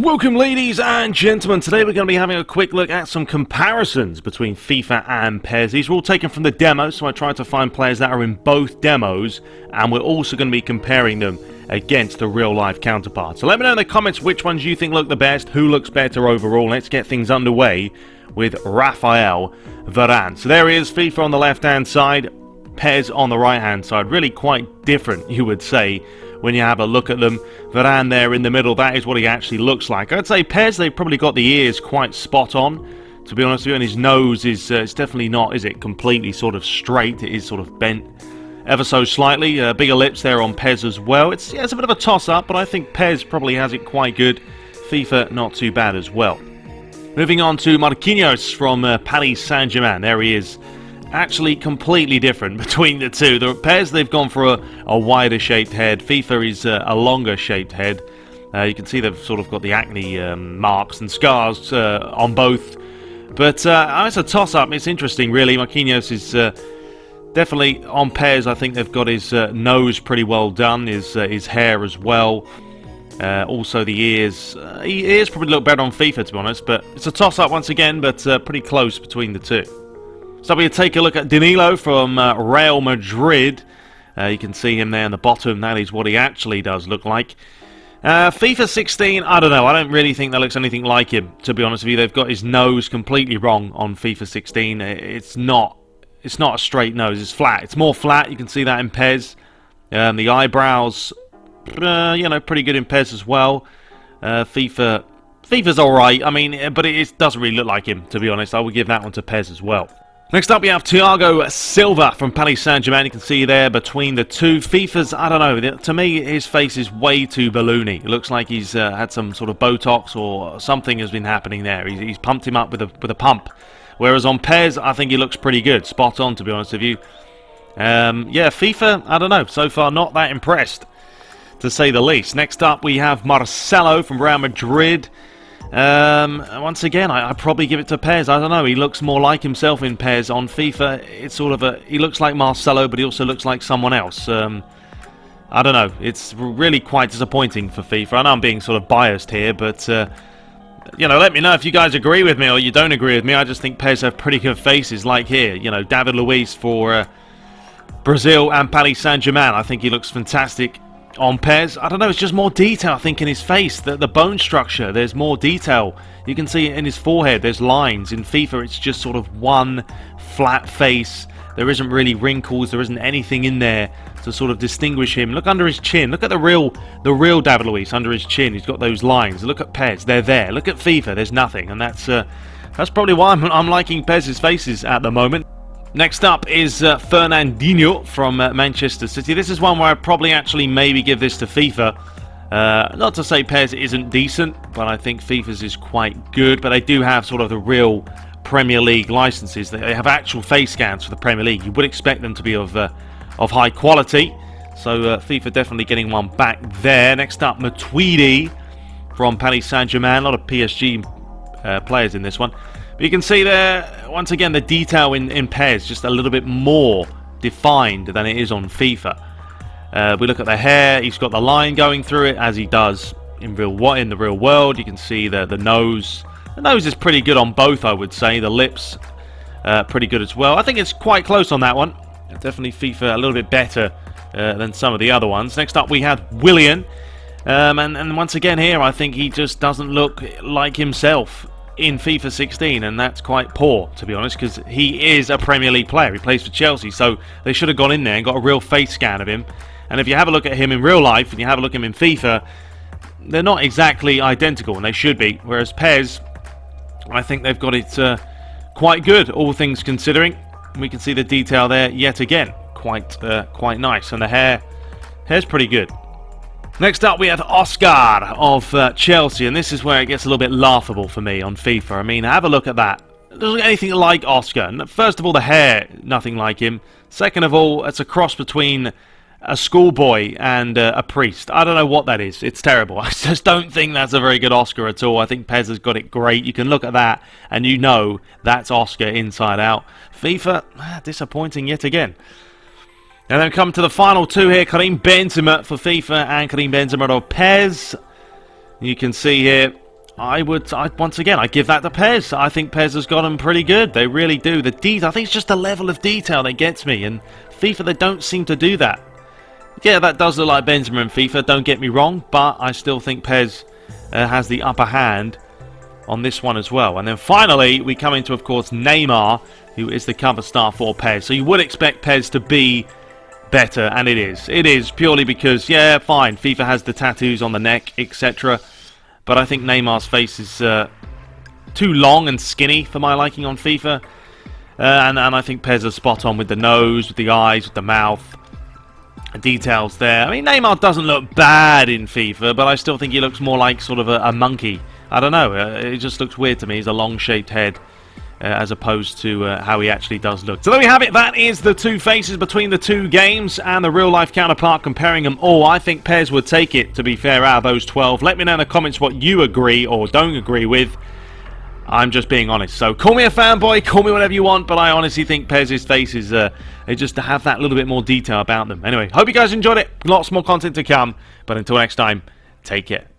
Welcome, ladies and gentlemen. Today we're going to be having a quick look at some comparisons between FIFA and PES. These are all taken from the demo, so I tried to find players that are in both demos, and we're also going to be comparing them against the real-life counterparts. So let me know in the comments which ones you think look the best, who looks better overall. Let's get things underway with Rafael Varane. So there he is, FIFA on the left-hand side, PES on the right-hand side. Really quite different, you would say, when you have a look at them. Varane there in the middle, that is what he actually looks like. I'd say PES, they've probably got the ears quite spot on, to be honest with you, and his nose is it's definitely not, is it, completely sort of straight. It is sort of bent ever so slightly. Bigger lips there on PES as well. It's a bit of a toss-up, but I think PES probably has it quite good. FIFA, not too bad as well. Moving on to Marquinhos from Paris Saint-Germain. There he is. Actually completely different between the two. The PES, they've gone for a wider shaped head. FIFA is a longer shaped head. You can see they've sort of got the acne marks and scars on both. But it's a toss-up. It's interesting, really. Marquinhos is definitely on PES. I think they've got his nose pretty well done, his hair as well. Also the ears. Ears probably look better on FIFA, to be honest. But it's a toss-up once again, but pretty close between the two. So we take a look at DANILO from Real Madrid. You can see him there in the bottom. That is what he actually does look like. FIFA 16, I don't know. I don't really think that looks anything like him, to be honest with you. They've got his nose completely wrong on FIFA 16. It's not a straight nose. It's flat. It's more flat. You can see that in PES. The eyebrows, you know, pretty good in PES as well. FIFA's alright. I mean, but it doesn't really look like him, to be honest. I would give that one to PES as well. Next up, we have Thiago Silva from Paris Saint-Germain. You can see there between the two. FIFA's, I don't know, to me, his face is way too balloony. It looks like he's had some sort of Botox or something has been happening there. He's pumped him up with a pump. Whereas on PES, I think he looks pretty good. Spot on, to be honest with you. Yeah, FIFA, I don't know. So far, not that impressed, to say the least. Next up, we have MARCELO from Real Madrid. Once again, I probably give it to PES. I don't know, he looks more like himself in PES. On FIFA, it's sort of he looks like Marcelo, but he also looks like someone else. I don't know, it's really quite disappointing for FIFA. I know I'm being sort of biased here, but you know, let me know if you guys agree with me or you don't agree with me. I just think PES have pretty good faces, like here, you know, David Luiz for Brazil and Paris Saint-Germain. I think he looks fantastic. On PES, I don't know, it's just more detail, I think, in his face. The bone structure, there's more detail. You can see it in his forehead, there's lines. In FIFA, it's just sort of one flat face. There isn't really wrinkles, there isn't anything in there to sort of distinguish him. Look under his chin, look at the real David Luiz under his chin. He's got those lines. Look at PES, they're there. Look at FIFA, there's nothing. And that's probably why I'm liking PES's faces at the moment. Next up is Fernandinho from Manchester City. This is one where I'd probably actually maybe give this to FIFA. Not to say PES isn't decent, but I think FIFA's is quite good. But they do have sort of the real Premier League licenses. They have actual face scans for the Premier League. You would expect them to be of high quality. So FIFA definitely getting one back there. Next up, Matuidi from Paris Saint-Germain. A lot of PSG players in this one. You can see there, once again, the detail in PES just a little bit more defined than it is on FIFA. We look at the hair, he's got the line going through it, as he does in the real world. You can see the nose. The nose is pretty good on both, I would say. The lips, pretty good as well. I think it's quite close on that one. Definitely FIFA a little bit better than some of the other ones. Next up, we have WILLIAN. And once again here, I think he just doesn't look like himself in FIFA 16, and that's quite poor, to be honest, because he is a Premier League player. He plays for Chelsea, so they should have gone in there and got a real face scan of him. And if you have a look at him in real life and you have a look at him in FIFA, they're not exactly identical, and they should be. Whereas PES, I think they've got it quite good, all things considering. We can see the detail there yet again, quite nice, and the hair's pretty good. Next up, we have Oscar of Chelsea, and this is where it gets a little bit laughable for me on FIFA. I mean, have a look at that. It doesn't look anything like Oscar. First of all, the hair, nothing like him. Second of all, it's a cross between a schoolboy and a priest. I don't know what that is. It's terrible. I just don't think that's a very good Oscar at all. I think PES has got it great. You can look at that, and you know that's Oscar inside out. FIFA, disappointing yet again. And then come to the final two here, Karim Benzema for FIFA and Karim Benzema of PES. You can see here, once again, I give that to PES. I think PES has got them pretty good. They really do. The detail, I think it's just the level of detail that gets me, and FIFA, they don't seem to do that. Yeah, that does look like Benzema in FIFA, don't get me wrong, but I still think PES has the upper hand on this one as well. And then finally, we come into, of course, Neymar, who is the cover star for PES. So you would expect PES to be better, and it is. It is, purely because, yeah, fine, FIFA has the tattoos on the neck, etc. But I think Neymar's face is too long and skinny for my liking on FIFA. And I think PES is spot on with the nose, with the eyes, with the mouth. Details there. I mean, Neymar doesn't look bad in FIFA, but I still think he looks more like sort of a monkey. I don't know. It just looks weird to me. He's a long-shaped head. As opposed to how he actually does look. So there we have it. That is the two faces between the two games and the real-life counterpart, comparing them all. I think PES would take it, to be fair, out of those 12. Let me know in the comments what you agree or don't agree with. I'm just being honest. So call me a fanboy, call me whatever you want, but I honestly think PES's faces, they just have that little bit more detail about them. Anyway, hope you guys enjoyed it. Lots more content to come. But until next time, take care.